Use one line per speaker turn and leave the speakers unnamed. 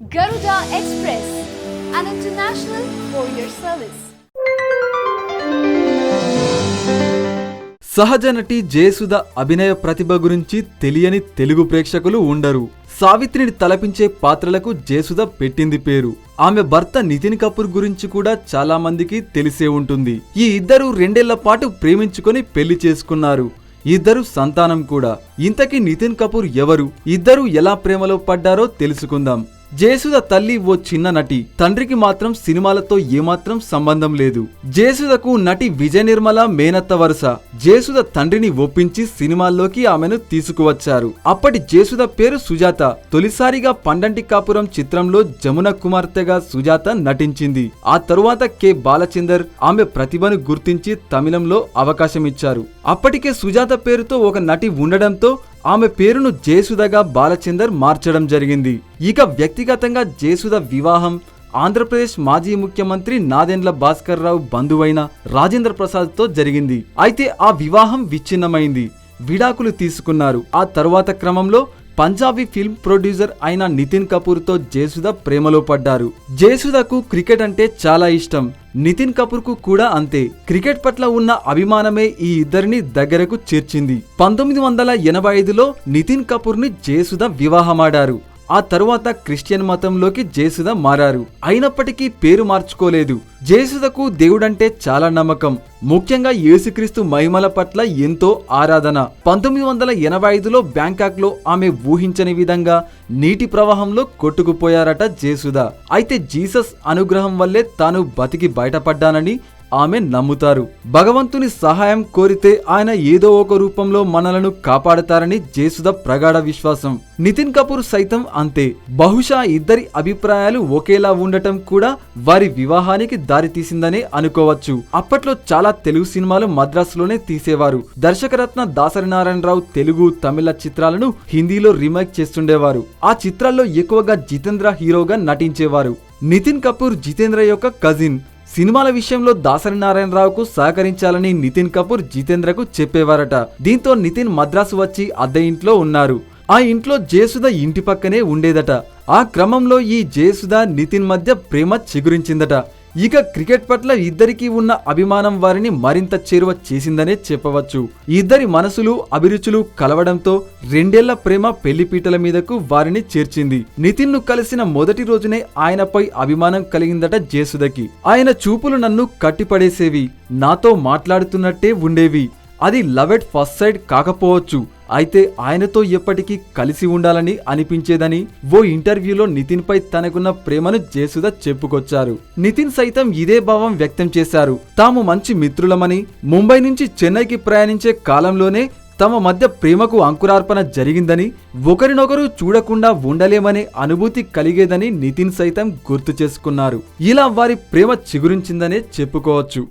Garuda Express, an international courier service.
సహజ నటి జయసుధ అభినయ ప్రతిభ గురించి తెలియని తెలుగు ప్రేక్షకులు ఉండరు. సావిత్రిని తలపించే పాత్రలకు జయసుధ పెట్టింది పేరు. ఆమె భర్త నితిన్ కపూర్ గురించి కూడా చాలా మందికి తెలిసే ఉంటుంది. ఈ ఇద్దరు 2 ఏళ్ల పాటు ప్రేమించుకొని పెళ్లి చేసుకున్నారు. ఇద్దరు సంతానం కూడా. ఇంతకీ నితిన్ కపూర్ ఎవరు? ఇద్దరు ఎలా ప్రేమలో పడ్డారో తెలుసుకుందాం. జయసుధ తల్లి ఓ చిన్న నటి. తండ్రికి మాత్రం సినిమాలతో ఏమాత్రం సంబంధం లేదు. జయసుధకు నటి విజయ నిర్మల మేనత్త వరుస. జయసుధ తండ్రిని ఒప్పించి సినిమాల్లోకి ఆమెను తీసుకువచ్చారు. అప్పటి జయసుధ పేరు సుజాత. తొలిసారిగా పండంటి కాపురం చిత్రంలో జమున కుమార్తెగా సుజాత నటించింది. ఆ తరువాత కె బాలచందర్ ఆమె ప్రతిభను గుర్తించి తమిళంలో అవకాశమిచ్చారు. అప్పటికే సుజాత పేరుతో ఒక నటి ఉండడంతో ఆమె పేరును జయసుధగా బాలచందర్ మార్చడం జరిగింది. ఇక వ్యక్తిగతంగా జయసుధ వివాహం ఆంధ్రప్రదేశ్ మాజీ ముఖ్యమంత్రి నాదెండ్ల భాస్కర్ రావు బంధువైన రాజేంద్ర ప్రసాద్ తో జరిగింది. అయితే ఆ వివాహం విచ్ఛిన్నమైంది. విడాకులు తీసుకున్నారు. ఆ తరువాత క్రమంలో పంజాబీ ఫిల్మ్ ప్రొడ్యూసర్ అయిన నితిన్ కపూర్ తో జయసుధ ప్రేమలో పడ్డారు. జయసుధకు క్రికెట్ అంటే చాలా ఇష్టం. నితిన్ కపూర్ కు కూడా అంతే. క్రికెట్ పట్ల ఉన్న అభిమానమే ఈ ఇద్దరిని దగ్గరకు చేర్చింది. 1985లో నితిన్ కపూర్ ని జయసుధ వివాహమాడారు. ఆ తరువాత క్రిస్టియన్ మతంలోకి జయసుధ మారారు. అయినప్పటికీ పేరు మార్చుకోలేదు. జయసుధకు దేవుడంటే చాలా నమ్మకం. ముఖ్యంగా యేసుక్రీస్తు మహిమల పట్ల ఎంతో ఆరాధన. 1985లో బ్యాంకాక్ లో ఆమె ఊహించని విధంగా నీటి ప్రవాహంలో కొట్టుకుపోయారట జయసుధ. అయితే జీసస్ అనుగ్రహం వల్లే తాను బతికి బయటపడ్డానని ఆమె నమ్ముతారు. భగవంతుని సహాయం కోరితే ఆయన ఏదో ఒక రూపంలో మనలను కాపాడతారని జయసుధ ప్రగాఢ విశ్వాసం. నితిన్ కపూర్ సైతం అంతే. బహుశా ఇద్దరి అభిప్రాయాలు ఒకేలా ఉండటం కూడా వారి వివాహానికి దారితీసిందనే అనుకోవచ్చు. అప్పట్లో చాలా తెలుగు సినిమాలు మద్రాసులోనే తీసేవారు. దర్శకరత్న దాసరి నారాయణరావు తెలుగు, తమిళ చిత్రాలను హిందీలో రీమేక్ చేస్తుండేవారు. ఆ చిత్రాల్లో ఎక్కువగా జితేంద్ర హీరోగా నటించేవారు. నితిన్ కపూర్ జితేంద్ర యొక్క కజిన్. సినిమాల విషయంలో దాసరి నారాయణరావుకు సహకరించాలని నితిన్ కపూర్ జితేంద్రకు చెప్పేవారట. దీంతో నితిన్ మద్రాసు వచ్చి అద్దె ఇంట్లో ఉన్నారు. ఆ ఇంట్లో జయసుధ ఇంటి పక్కనే ఉండేదట. ఆ క్రమంలో ఈ జయసుధ నితిన్ మధ్య ప్రేమ చిగురించిందట. ఇక క్రికెట్ పట్ల ఇద్దరికీ ఉన్న అభిమానం వారిని మరింత చేరువ చేసిందనే చెప్పవచ్చు. ఇద్దరి మనసులు, అభిరుచులు కలవడంతో 2 ఏళ్ల ప్రేమ పెళ్లిపీటల మీదకు వారిని చేర్చింది. నితిన్ ను కలిసిన మొదటి రోజునే ఆయనపై అభిమానం కలిగిందట జయసుధకి. ఆయన చూపులు నన్ను కట్టిపడేసేవి. నాతో మాట్లాడుతున్నట్టే ఉండేవి. అది లవ్ ఎట్ ఫస్ట్ సైట్ కాకపోవచ్చు, అయితే ఆయనతో ఎప్పటికీ కలిసి ఉండాలని అనిపించేదని ఓ ఇంటర్వ్యూలో నితిన్ పై తనకున్న ప్రేమను జయసుధ చెప్పుకొచ్చారు. నితిన్ సైతం ఇదే భావం వ్యక్తం చేశారు. తాము మంచి మిత్రులమని, ముంబై నుంచి చెన్నైకి ప్రయాణించే కాలంలోనే తమ మధ్య ప్రేమకు అంకురార్పణ జరిగిందని, ఒకరినొకరు చూడకుండా ఉండలేమనే అనుభూతి కలిగేదని నితిన్ సైతం గుర్తు చేసుకున్నారు. ఇలా వారి ప్రేమ చిగురించిందనే చెప్పుకోవచ్చు.